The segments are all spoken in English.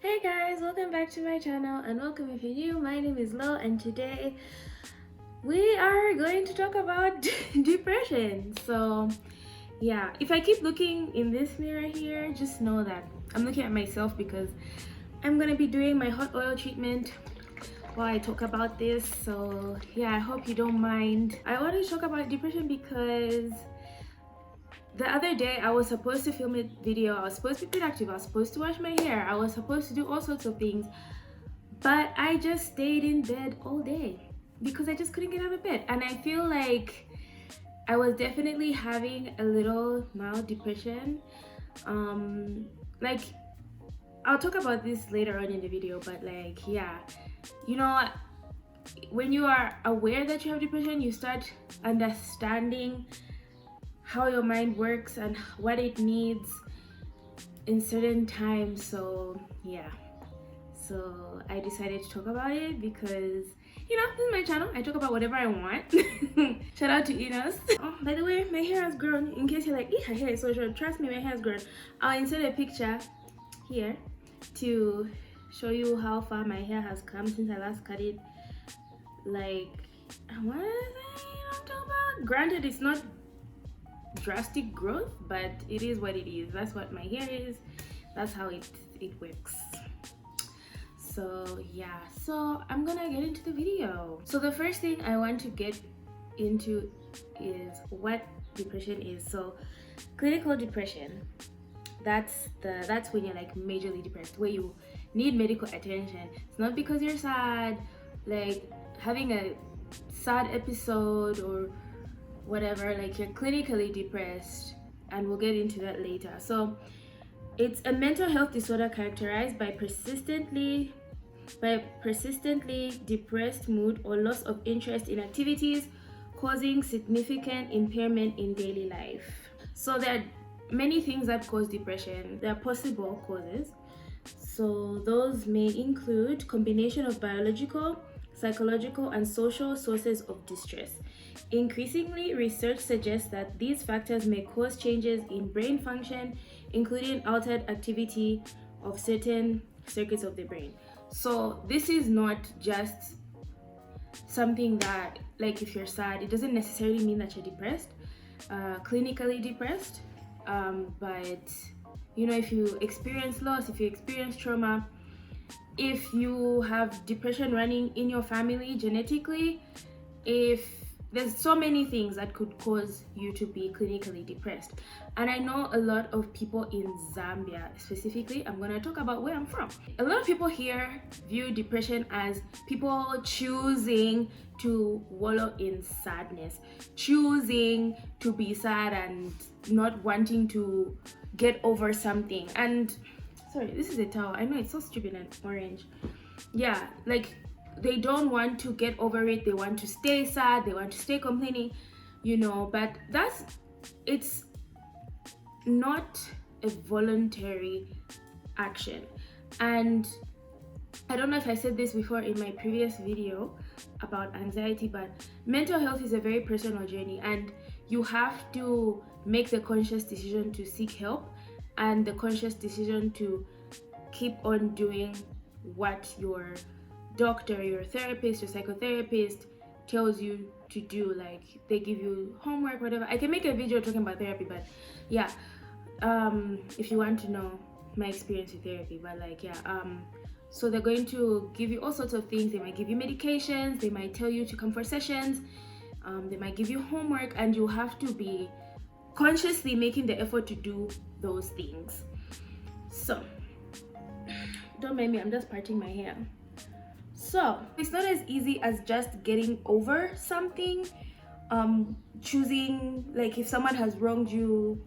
Hey guys, welcome back to my channel and welcome if you're new. My name is Lo and today we are going to talk about depression. So yeah, if I keep looking in this mirror here, just know that I'm looking at myself because I'm gonna be doing my hot oil treatment while I talk about this. So yeah, I hope you don't mind. I want to talk about depression because the other day I was supposed to film a video, I was supposed to be productive, I was supposed to wash my hair, I was supposed to do all sorts of things, but I just stayed in bed all day because I just couldn't get out of bed. And I feel like I was definitely having a little mild depression. Like I'll talk about this later on in the video, but like yeah, you know, when you are aware that you have depression, you start understanding how your mind works and what it needs in certain times. So yeah, so I decided to talk about it because you know, this is my channel, I talk about whatever I want. Shout out to Enos. Oh, by the way, my hair has grown. In case you're like, her hair is so short, trust me, my hair has grown. I'll insert a picture here to show you how far my hair has come since I last cut it. Like, what is it in October? Granted, it's not drastic growth, but it is what it is. That's what my hair is. That's how it works. So yeah, so I'm gonna get into the video. So the first thing I want to get into is what depression is. So clinical depression, that's when you're like majorly depressed, where you need medical attention. It's not because you're sad, like having a sad episode or whatever, like you're clinically depressed, and we'll get into that later. So it's a mental health disorder characterized by persistently depressed mood or loss of interest in activities, causing significant impairment in daily life. So there are many things that cause depression. There are possible causes. So those may include combination of biological, psychological, and social sources of distress. Increasingly, research suggests that these factors may cause changes in brain function, including altered activity of certain circuits of the brain. So this is not just something that, like, if you're sad, it doesn't necessarily mean that you're depressed, clinically depressed, but you know, if you experience loss, if you experience trauma, if you have depression running in your family genetically, if there's so many things that could cause you to be clinically depressed. And I know a lot of people in Zambia specifically, I'm gonna talk about where I'm from. A lot of people here view depression as people choosing to wallow in sadness, choosing to be sad and not wanting to get over something. And sorry, this is a towel, I know it's so stupid and orange. Yeah, like they don't want to get over it, they want to stay sad, they want to stay complaining, you know, but it's not a voluntary action. And I don't know if I said this before in my previous video about anxiety, but mental health is a very personal journey, and you have to make the conscious decision to seek help and the conscious decision to keep on doing what your doctor, your therapist, your psychotherapist tells you to do. Like they give you homework, whatever. I can make a video talking about therapy, but yeah, if you want to know my experience with therapy. But like yeah, so they're going to give you all sorts of things. They might give you medications, they might tell you to come for sessions, they might give you homework, and you have to be consciously making the effort to do those things. So don't mind me, I'm just parting my hair. So it's not as easy as just getting over something, choosing, like if someone has wronged you,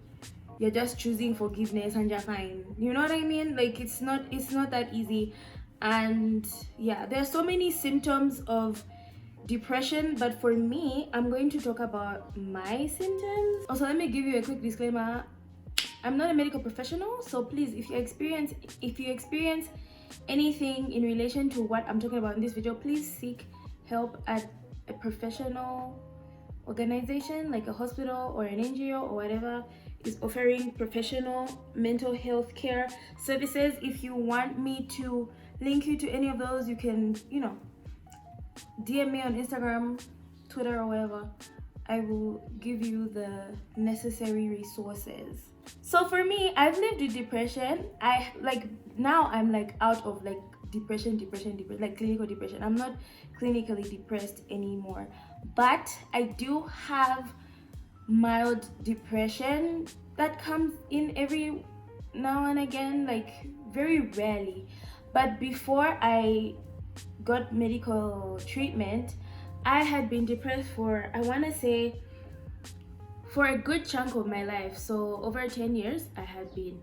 you're just choosing forgiveness and you're fine, you know what I mean? Like it's not that easy. And yeah, there are so many symptoms of depression, but for me, I'm going to talk about my symptoms. Also, let me give you a quick disclaimer, I'm not a medical professional, so please, if you experience anything in relation to what I'm talking about in this video, please seek help at a professional organization like a hospital or an NGO or whatever. is offering professional mental health care services. If you want me to link you to any of those, you can, DM me on Instagram, Twitter, or wherever. I will give you the necessary resources. So for me, I've lived with depression. Now I'm like out of like depression, like clinical depression. I'm not clinically depressed anymore, but I do have mild depression that comes in every now and again, like very rarely. But before I got medical treatment, I had been depressed for, I want to say, for a good chunk of my life. So over 10 years I had been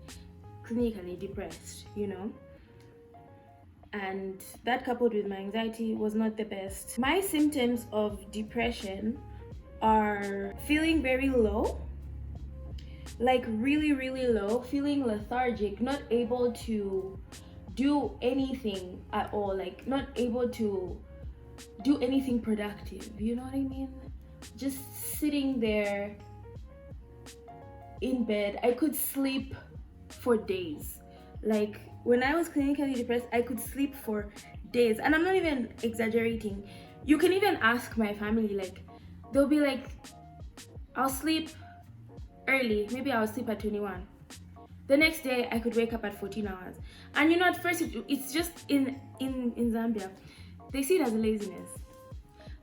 clinically depressed, and that coupled with my anxiety was not the best. My symptoms of depression are feeling very low, like really, really low, feeling lethargic, not able to do anything at all, like not able to do anything productive, you know what I mean? Just sitting there in bed. I could sleep for days. Like when I was clinically depressed, I could sleep for days, and I'm not even exaggerating. You can even ask my family, like they'll be like, I'll sleep early, maybe I'll sleep at 21. The next day I could wake up at 14 hours. And at first it's just in Zambia, they see it as laziness.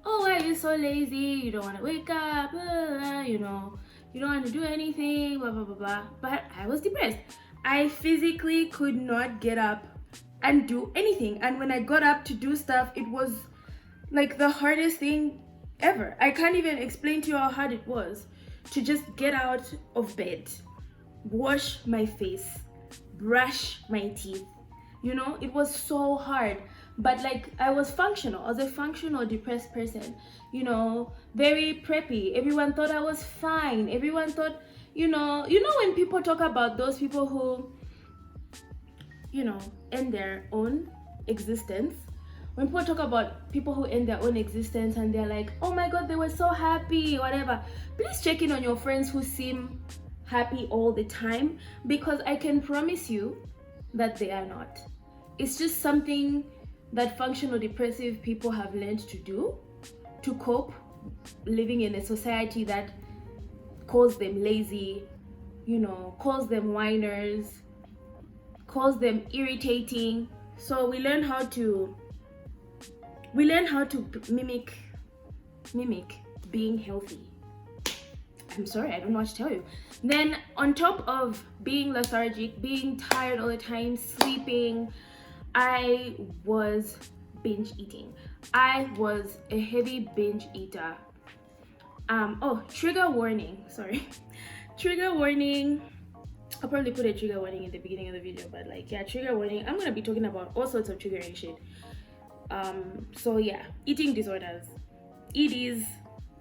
Oh, why are you so lazy? You don't want to wake up, you don't want to do anything, blah blah blah blah. But I was depressed. I physically could not get up and do anything, and when I got up to do stuff, it was like the hardest thing ever. I can't even explain to you how hard it was to just get out of bed, wash my face, brush my teeth. It was so hard. But like I was functional. I was a functional depressed person, very preppy. Everyone thought I was fine. Everyone thought, when people talk about those people who, end their own existence. When people talk about people who end their own existence and they're like, oh my God, they were so happy, whatever. Please check in on your friends who seem happy all the time, because I can promise you that they are not. It's just something that functional depressive people have learned to do to cope living in a society that calls them lazy, calls them whiners, calls them irritating. So we learn how to mimic being healthy. I'm sorry, I don't know what to tell you. Then on top of being lethargic, being tired all the time, sleeping, I was binge eating. I was a heavy binge eater. Trigger warning, sorry. Trigger warning. I'll probably put a trigger warning in the beginning of the video, but trigger warning. I'm gonna be talking about all sorts of triggering shit. Eating disorders, EDs,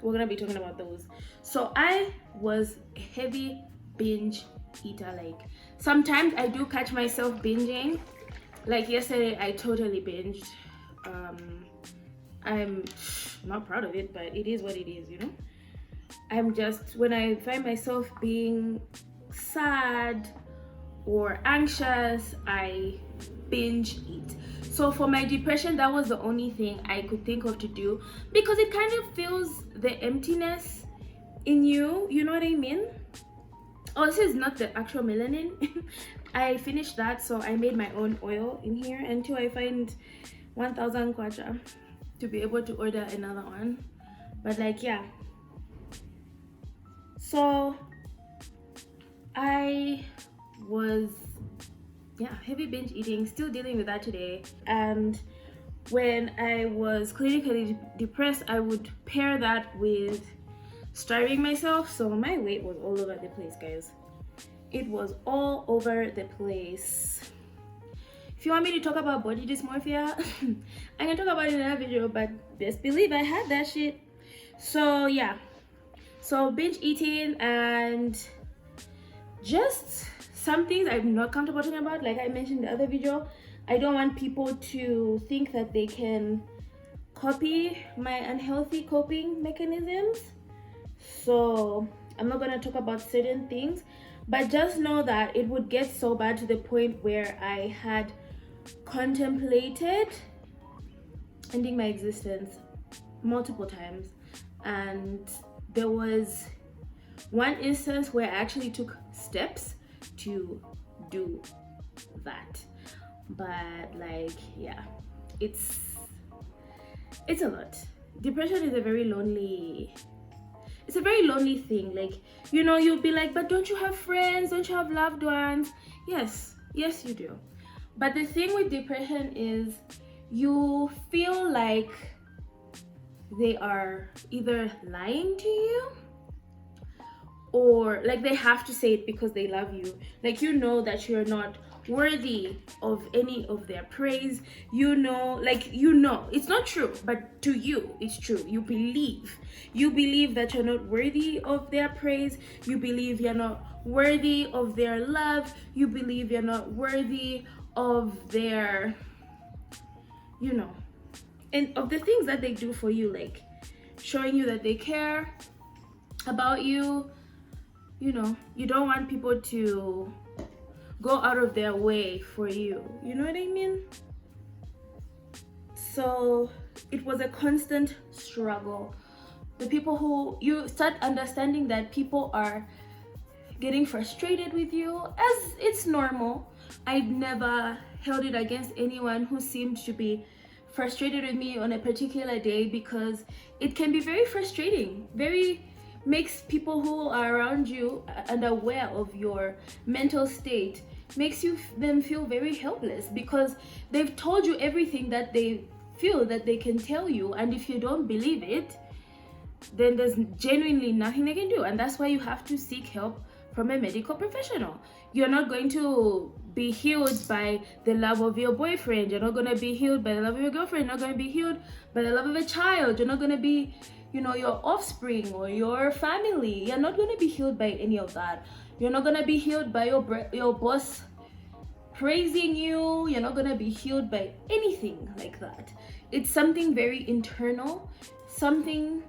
we're gonna be talking about those. So I was a heavy binge eater. Like sometimes I do catch myself binging. Like yesterday, I totally binged. I'm not proud of it, but it is what it is, I'm just, when I find myself being sad or anxious, I binge eat. So for my depression, that was the only thing I could think of to do, because it kind of fills the emptiness in you, you know what I mean? Oh, this is not the actual melanin. I finished that, so I made my own oil in here until I find 1,000 kwacha to be able to order another one. But so I was heavy binge eating, still dealing with that today. And when I was clinically depressed, I would pair that with starving myself. So my weight was all over the place, guys. It was all over the place. If you want me to talk about body dysmorphia, I can talk about it in another video, but best believe I had that shit. So so binge eating, and just some things I'm not comfortable talking about. Like I mentioned in the other video, I don't want people to think that they can copy my unhealthy coping mechanisms. So I'm not gonna talk about certain things, But just know that it would get so bad to the point where I had contemplated ending my existence multiple times. And there was one instance where I actually took steps to do that. But like, yeah, it's a lot. Depression is a very lonely thing. Like, you know, you'll be like, but don't you have friends? Don't you have loved ones? Yes, you do. But the thing with depression is you feel like they are either lying to you, or like they have to say it because they love you. Like, you know that you're not worthy of any of their praise. You know, it's not true, but to you it's true. You believe that you're not worthy of their praise. You believe you're not worthy of their love. You believe you're not worthy of their, you know, and of the things that they do for you, like showing you that they care about you. You know, you don't want people to go out of their way for you. You know what I mean? So it was a constant struggle. The people who you start understanding that people are getting frustrated with you, as it's normal. I never held it against anyone who seemed to be frustrated with me on a particular day, because it can be very frustrating, very makes people who are around you unaware of your mental state, makes them feel very helpless, because they've told you everything that they feel that they can tell you, and if you don't believe it, then there's genuinely nothing they can do. And that's why you have to seek help from a medical professional. You're not going to be healed by the love of your boyfriend. You're not going to be healed by the love of your girlfriend. You're not going to be healed by the love of a child. You're not going to be, you know, your offspring or your family. You're not going to be healed by any of that. You're not going to be healed by your boss praising you. You're not going to be healed by anything like that. It's something very internal, something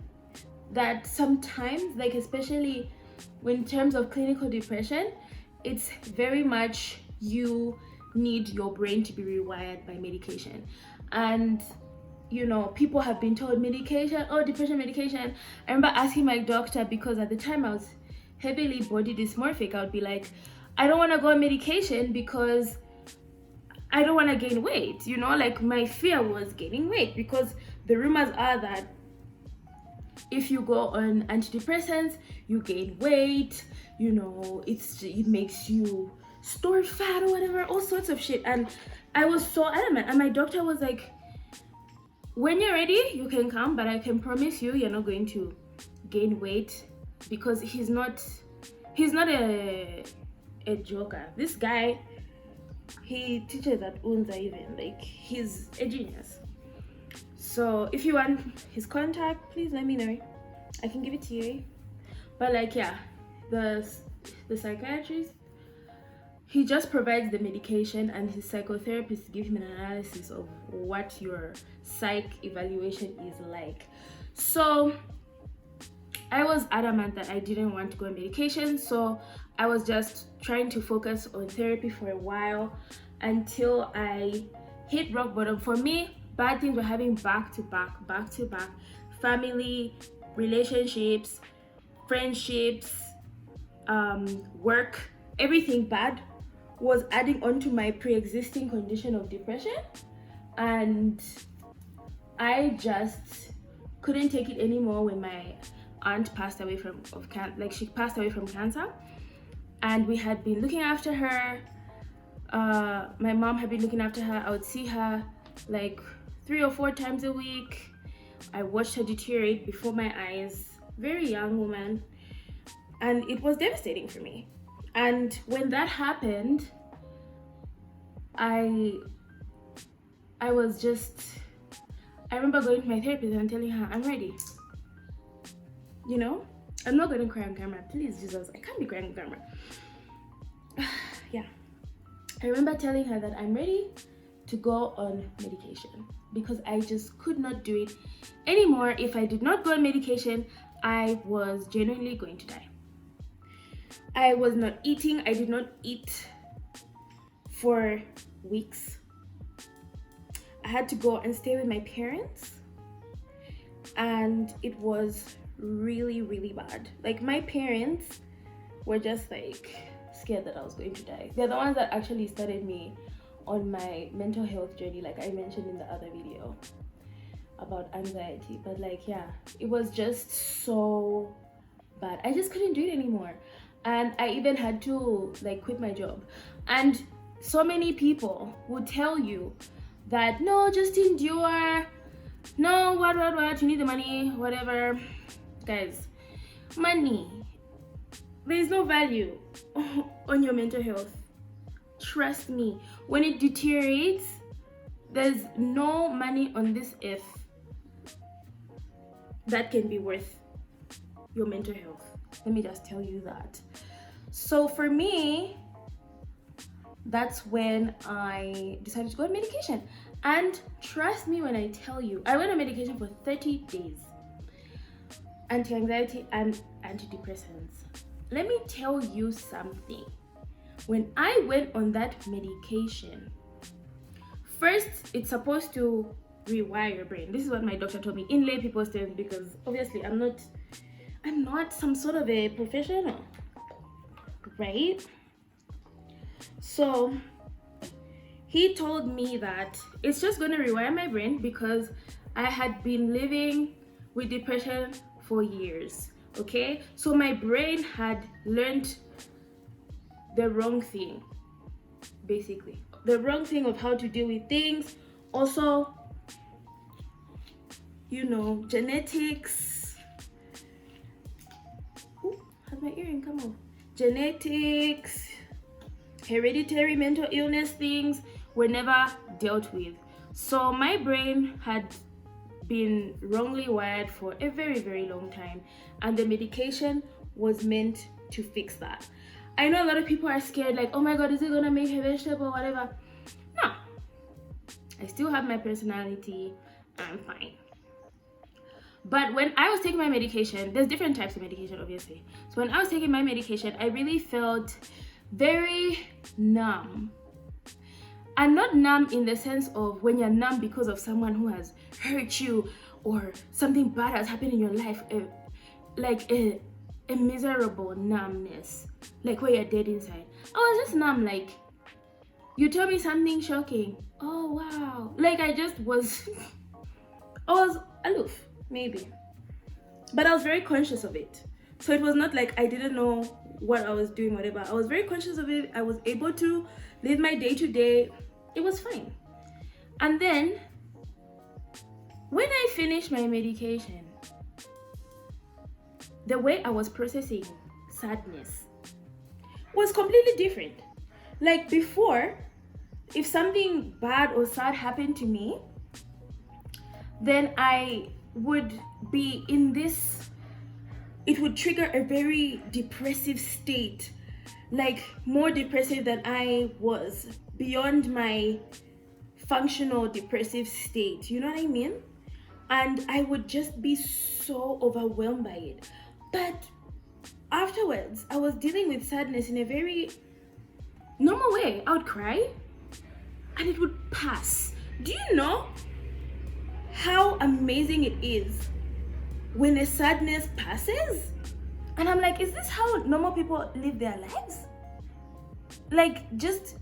that sometimes, like especially when in terms of clinical depression, it's very much you need your brain to be rewired by medication. And you know, people have been told medication, oh, depression medication. I remember asking my doctor, because at the time I was heavily body dysmorphic. I would be like, I don't want to go on medication because I don't want to gain weight. You know, like my fear was gaining weight, because the rumors are that if you go on antidepressants, you gain weight, you know, it makes you store fat or whatever, all sorts of shit. And I was so adamant, and my doctor was like, when you're ready, you can come, but I can promise you, you're not going to gain weight, because he's not a joker. This guy, he teaches at UNZA even, like he's a genius. So if you want his contact, please let me know. I can give it to you. But like, yeah, the psychiatrist, he just provides the medication, and his psychotherapist gives him an analysis of what your psych evaluation is like. So I was adamant that I didn't want to go on medication, so I was just trying to focus on therapy for a while until I hit rock bottom. For me, bad things were having back to back, family, relationships, friendships, work, everything bad was adding on to my pre-existing condition of depression, and I just couldn't take it anymore when my aunt passed away she passed away from cancer, and we had been looking after her. My mom had been looking after her. I would see her like 3 or 4 times a week. I watched her deteriorate before my eyes, very young woman, and it was devastating for me. And when that happened, I remember going to my therapist and telling her, I'm ready. You know, I'm not going to cry on camera. Please, Jesus, I can't be crying on camera. Yeah. I remember telling her that I'm ready to go on medication, because I just could not do it anymore. If I did not go on medication, I was genuinely going to die. I was not eating. I did not eat for weeks. I had to go and stay with my parents, and it was really, really bad. Like, my parents were just like scared that I was going to die. They're the ones that actually started me on my mental health journey, like I mentioned in the other video about anxiety. But like, yeah, it was just so bad. I just couldn't do it anymore, and I even had to like quit my job. And so many people would tell you that no, just endure, no, what, you need the money, whatever. Guys, money, there's no value on your mental health. Trust me, when it deteriorates, there's no money on this earth that can be worth your mental health. Let me just tell you that. So for me, that's when I decided to go on medication. And trust me when I tell you, I went on medication for 30 days. Anti-anxiety and antidepressants. Let me tell you something. When I went on that medication, first, it's supposed to rewire your brain. This is what my doctor told me in lay people's terms, because obviously I'm not some sort of a professional, right? So he told me that it's just going to rewire my brain because I had been living with depression for years. Okay, so my brain had learned the wrong thing, basically the wrong thing of how to deal with things. Also, you know, genetics. Ooh, has my earring come off? Genetics, hereditary mental illness things were never dealt with. So my brain had been wrongly wired for a very, very long time, and the medication was meant to fix that. I know a lot of people are scared, like, oh my god, is it gonna make a vegetable or whatever? No, I still have my personality. I'm fine. But when I was taking my medication, there's different types of medication, obviously. So when I was taking my medication, I really felt very numb. And not numb in the sense of when you're numb because of someone who has hurt you or something bad has happened in your life, like a miserable numbness, like where you're dead inside. I was just numb, like you told me something shocking. Oh wow. Like I was aloof, maybe. But I was very conscious of it. So it was not like I didn't know what I was doing, whatever. I was very conscious of it. I was able to live my day to day. It was fine. And then when I finished my medication, the way I was processing sadness was completely different. Like before, if something bad or sad happened to me, then I would be in this, it would trigger a very depressive state, like more depressive than I was, beyond my functional depressive state, you know what I mean? And I would just be so overwhelmed by it. But afterwards, I was dealing with sadness in a very normal way. I would cry and it would pass. Do you know how amazing it is when a sadness passes? And I'm like, is this how normal people live their lives? Like, just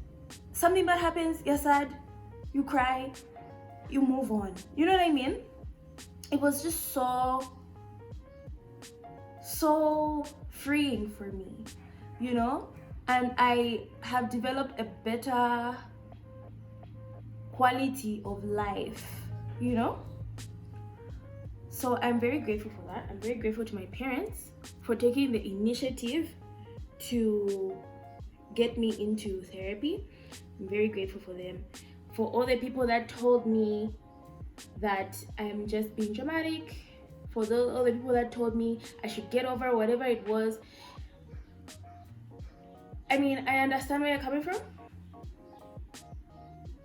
something bad happens, you're sad, you cry, you move on. You know what I mean? It was just so freeing for me, you know? And I have developed a better quality of life, you know? So I'm very grateful for that. I'm very grateful to my parents for taking the initiative to get me into therapy. I'm very grateful for them. For all the people that told me that I'm just being dramatic, for all the people that told me I should get over whatever it was. I mean, I understand where you're coming from,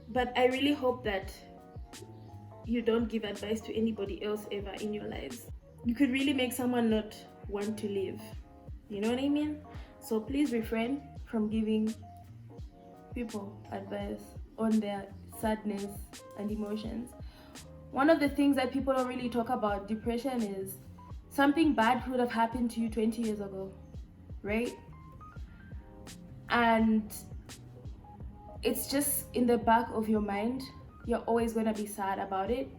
but I really hope that you don't give advice to anybody else ever in your lives. You could really make someone not want to live. You know what I mean? So please refrain from giving people advice on their sadness and emotions. One of the things that people don't really talk about depression is something bad would have happened to you 20 years ago, right? And it's just in the back of your mind. You're always going to be sad about it.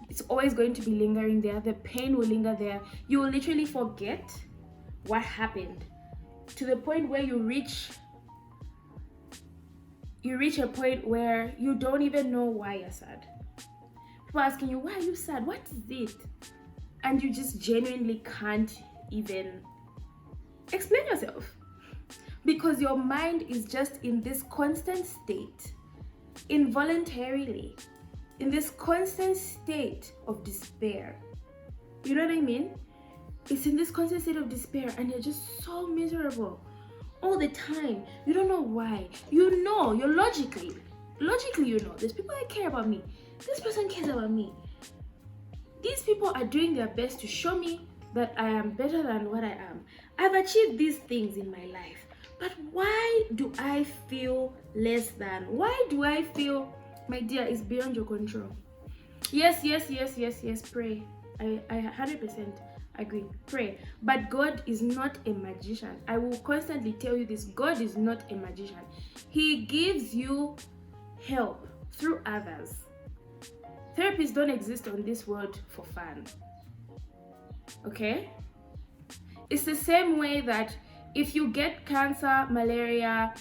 It's always going to be lingering there. The pain will linger there. You will literally forget what happened, to the point where you reach a point where you don't even know why you're sad. People asking you, why are you sad? What is it? And you just genuinely can't even explain yourself, because your mind is just in this constant state, involuntarily, in this constant state of despair. You know what I mean? It's in this constant state of despair, and you're just so miserable all the time. You don't know why. You know, you're logically you know, there's people that care about me. This person cares about me. These people are doing their best to show me that I am better than what I am. I've achieved these things in my life. But why do I feel less than? Why do I feel, my dear, it's beyond your control? Yes, pray. I 100% agree. Pray. But God is not a magician. I will constantly tell you this. God is not a magician. He gives you help through others. Therapists don't exist on this world for fun. Okay? It's the same way that if you get cancer, malaria,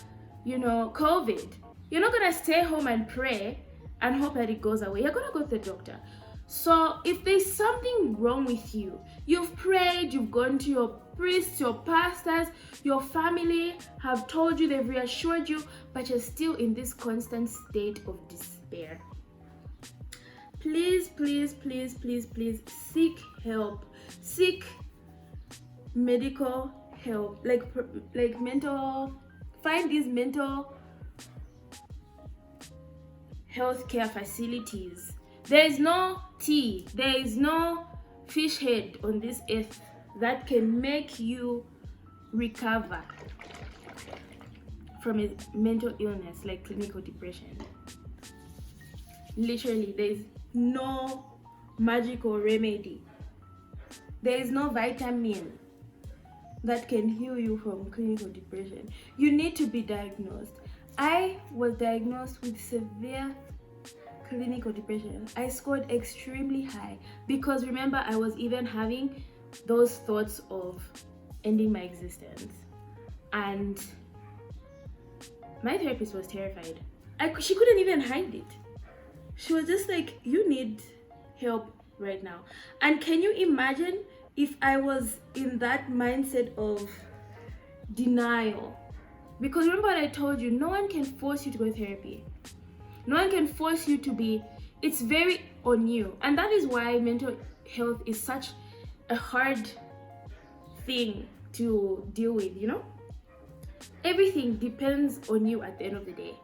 COVID, you're not going to stay home and pray and hope that it goes away. You're going to go to the doctor. So if there's something wrong with you, you've prayed, you've gone to your priests, your pastors, your family have told you, they've reassured you, but you're still in this constant state of despair. Please seek help. Seek medical help, like mental, find these mental healthcare facilities. There is no tea, there is no fish head on this earth that can make you recover from a mental illness like clinical depression. Literally, there is no magical remedy. There is no vitamin that can heal you from clinical depression. You need to be diagnosed. I was diagnosed with severe clinical depression. I scored extremely high because, remember, I was even having those thoughts of ending my existence, and my therapist was terrified. She couldn't even hide it. She was just like, you need help right now. And can you imagine if I was in that mindset of denial? Because remember what I told you, no one can force you to go to therapy. No one can force you to be, it's very on you. And that is why mental health is such a hard thing to deal with, Everything depends on you at the end of the day.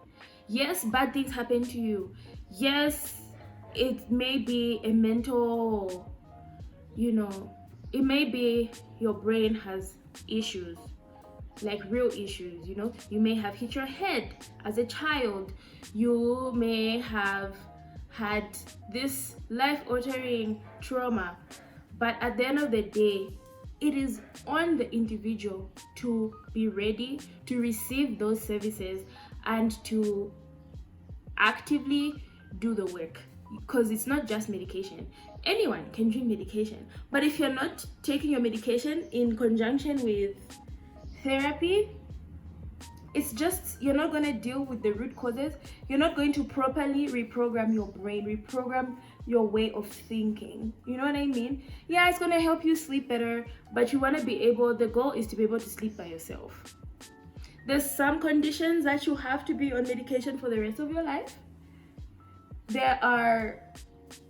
Yes, bad things happen to you. Yes, it may be a mental, it may be your brain has issues, like real issues, You may have hit your head as a child. You may have had this life-altering trauma. But at the end of the day, it is on the individual to be ready to receive those services and to actively do the work, because it's not just medication. Anyone can drink medication, but if you're not taking your medication in conjunction with therapy, it's just, you're not going to deal with the root causes. You're not going to properly reprogram your brain, reprogram your way of thinking. You know what I mean? Yeah, it's going to help you sleep better, but you want to be able, the goal is to be able to sleep by yourself. There's some conditions that you have to be on medication for the rest of your life. There are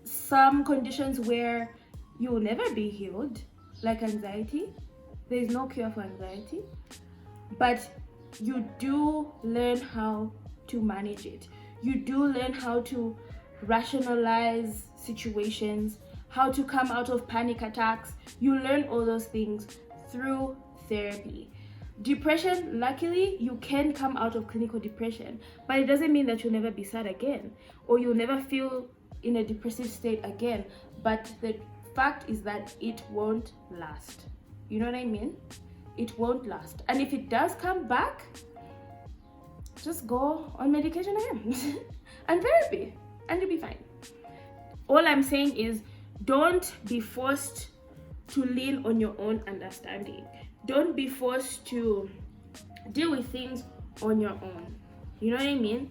some conditions where you will never be healed, like anxiety. There is no cure for anxiety, but you do learn how to manage it. You do learn how to rationalize situations, how to come out of panic attacks. You learn all those things through therapy. Depression, luckily, you can come out of clinical depression, but it doesn't mean that you'll never be sad again, or you'll never feel in a depressive state again. But the fact is that it won't last. You know what I mean? It won't last. And if it does come back, just go on medication again and therapy, and you'll be fine. All I'm saying is, don't be forced to lean on your own understanding. Don't be forced to deal with things on your own. You know what I mean?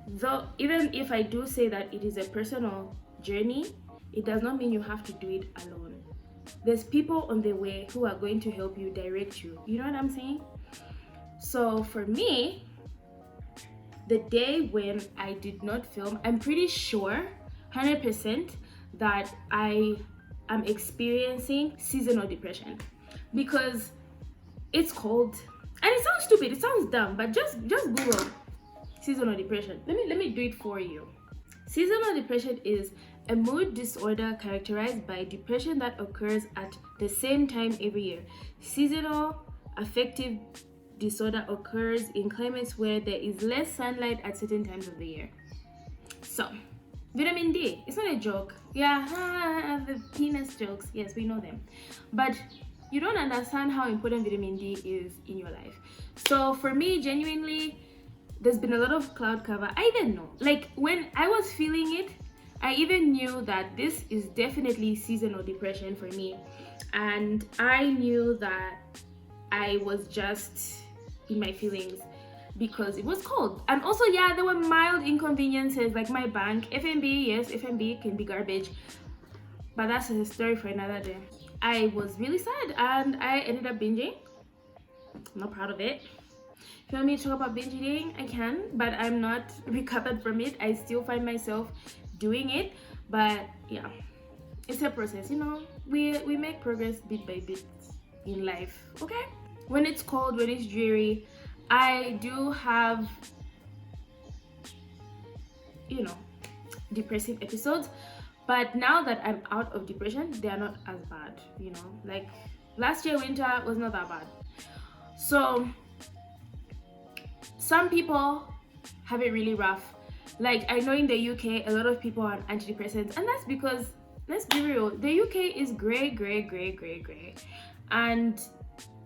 Though, even if I do say that it is a personal journey, it does not mean you have to do it alone. There's people on the way who are going to help you, direct you. You know what I'm saying? So for me, the day when I did not film, I'm pretty sure 100% that I am experiencing seasonal depression, because it's called, and it sounds stupid, it sounds dumb, but just Google seasonal depression. Let me do it for you. Seasonal depression is a mood disorder characterized by depression that occurs at the same time every year. Seasonal affective disorder occurs in climates where there is less sunlight at certain times of the year. So, vitamin D, it's not a joke. Yeah, the penis jokes, yes, we know them. But you don't understand how important vitamin D is in your life. So for me, genuinely, there's been a lot of cloud cover. I didn't know. Like, when I was feeling it, I even knew that this is definitely seasonal depression for me. And I knew that I was just in my feelings because it was cold. And also, yeah, there were mild inconveniences, like my bank, FMB. Yes, FMB can be garbage, but that's a story for another day. I was really sad and I ended up binging. I'm not proud of it. If you want me to talk about binge eating, I can, but I'm not recovered from it. I still find myself doing it, but yeah, it's a process. You know, we make progress bit by bit in life. Okay, when it's cold, when it's dreary, I do have, you know, depressive episodes, but now that I'm out of depression, they are not as bad. You know, like last year winter was not that bad. So some people have it really rough. Like, I know in the UK, a lot of people are on antidepressants, and that's because, let's be real, the UK is grey. And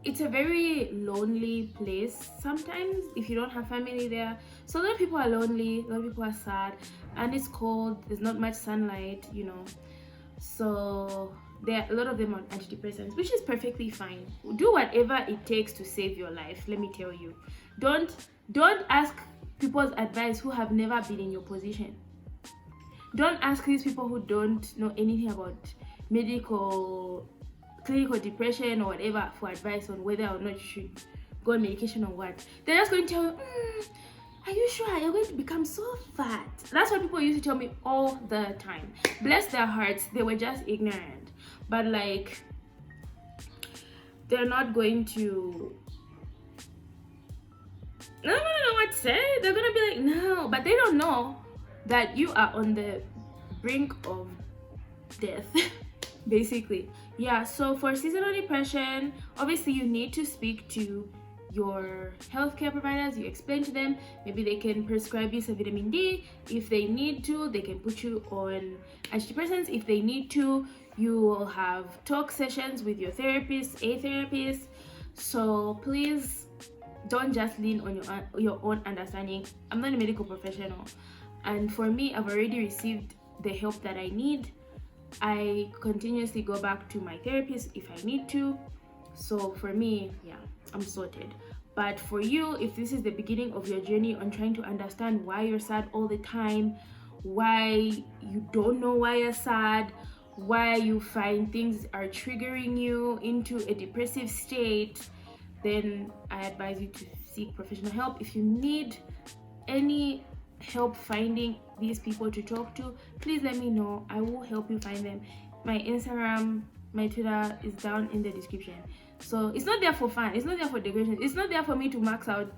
it's a very lonely place sometimes if you don't have family there. So a lot of people are lonely, a lot of people are sad, and it's cold, there's not much sunlight, you know. So there are a lot of them on antidepressants, which is perfectly fine. Do whatever it takes to save your life, let me tell you. Don't ask people's advice who have never been in your position. Don't ask these people who don't know anything about clinical depression or whatever for advice on whether or not you should go on medication or what. They're just going to tell you, are you sure you're going to become so fat? That's what people used to tell me all the time. Bless their hearts, they were just ignorant. But like, they're not going to, I don't know what to say. They're gonna be like, no, but they don't know that you are on the brink of death. Basically, yeah. So for seasonal depression, obviously you need to speak to your healthcare providers. You explain to them, maybe they can prescribe you some vitamin D. If they need to, they can put you on antidepressants. If they need to, you will have talk sessions with your therapist, a therapist. So please don't just lean on your own understanding. I'm not a medical professional, and for me, I've already received the help that I need. I continuously go back to my therapist if I need to. So for me, yeah, I'm sorted. But for you, if this is the beginning of your journey on trying to understand why you're sad all the time, why you don't know why you're sad, why you find things are triggering you into a depressive state, then I advise you to seek professional help. If you need any help finding these people to talk to, please let me know. I will help you find them. My Instagram, my Twitter is down in the description. So it's not there for fun, it's not there for decoration, it's not there for me to max out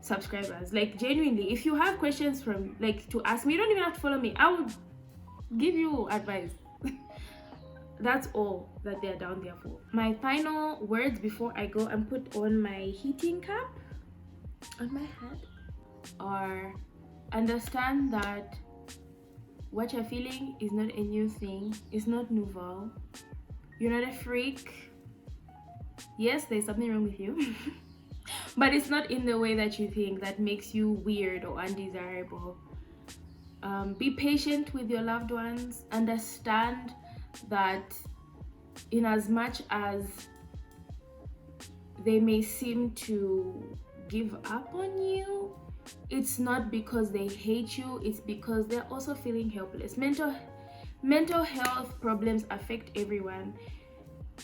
subscribers. Like, genuinely, if you have questions from, like, to ask me, you don't even have to follow me. I will give you advice. That's all that they're down there for. My final words before I go and put on my heating cap on my head are: understand that what you're feeling is not a new thing, it's not novel. You're not a freak. Yes, there's something wrong with you, but it's not in the way that you think that makes you weird or undesirable. Be patient with your loved ones. Understand that in as much as they may seem to give up on you, it's not because they hate you, it's because they're also feeling helpless. Mental health problems affect everyone.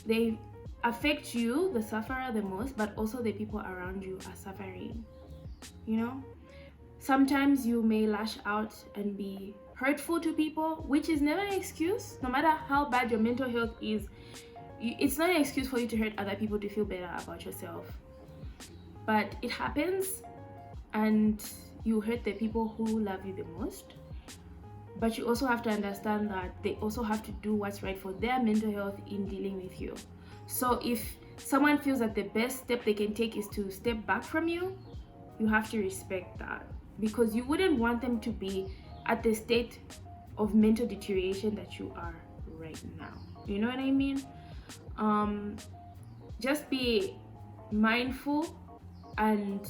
They affect you, the sufferer, the most, but also the people around you are suffering. You know, sometimes you may lash out and be hurtful to people, which is never an excuse. No matter how bad your mental health is, it's not an excuse for you to hurt other people to feel better about yourself. But it happens, and you hurt the people who love you the most. But you also have to understand that they also have to do what's right for their mental health in dealing with you. So if someone feels that the best step they can take is to step back from you, you have to respect that, because you wouldn't want them to be at the state of mental deterioration that you are right now. You know what I mean? Just be mindful and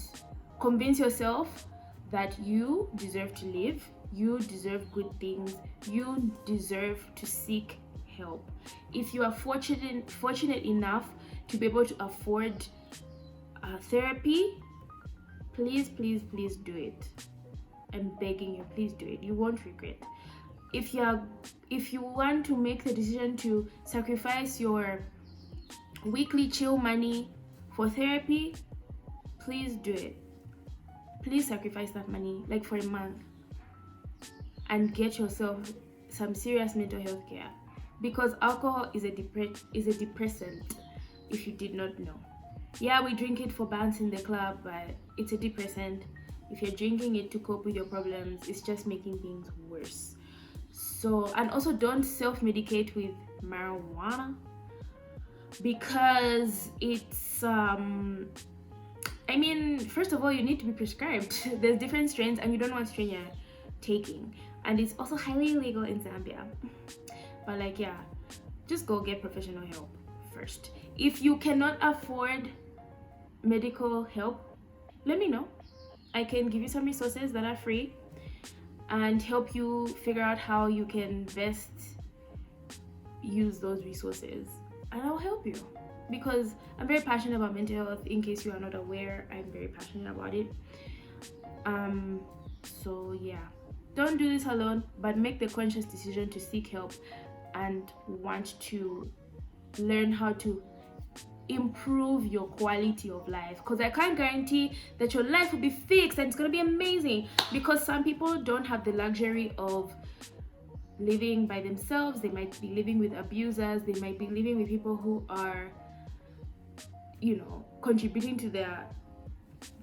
convince yourself that you deserve to live, you deserve good things, you deserve to seek help. If you are fortunate enough to be able to afford therapy, please do it. I'm begging you, please do it. You won't regret. If you want to make the decision to sacrifice your weekly chill money for therapy, please do it. Please sacrifice that money, like for a month, and get yourself some serious mental health care, because alcohol is a depressant, if you did not know. Yeah, we drink it for bands in the club, but it's a depressant. If you're drinking it to cope with your problems, it's just making things worse. So, and also don't self-medicate with marijuana, because it's I mean, first of all, you need to be prescribed. There's different strains, and you don't know what strain you're taking, and it's also highly illegal in Zambia. But like, yeah, just go get professional help first. If you cannot afford medical help, let me know. I can give you some resources that are free and help you figure out how you can best use those resources, and I'll help you, because I'm very passionate about mental health. In case you are not aware, I'm very passionate about it. So yeah, don't do this alone, but make the conscious decision to seek help and want to learn how to improve your quality of life, because I can't guarantee that your life will be fixed and it's going to be amazing, because some people don't have the luxury of living by themselves. They might be living with abusers, they might be living with people who are, you know, contributing to their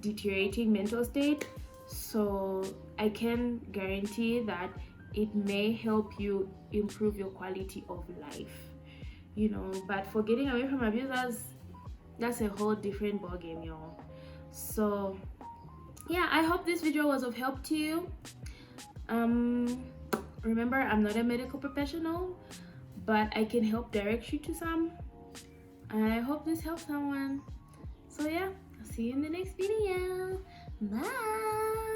deteriorating mental state. So I can guarantee that it may help you improve your quality of life, you know. But for getting away from abusers, that's a whole different ballgame, y'all. So yeah, I hope this video was of help to you. Remember, I'm not a medical professional, but I can help direct you to some, and I hope this helps someone. So yeah, I'll see you in the next video. Bye.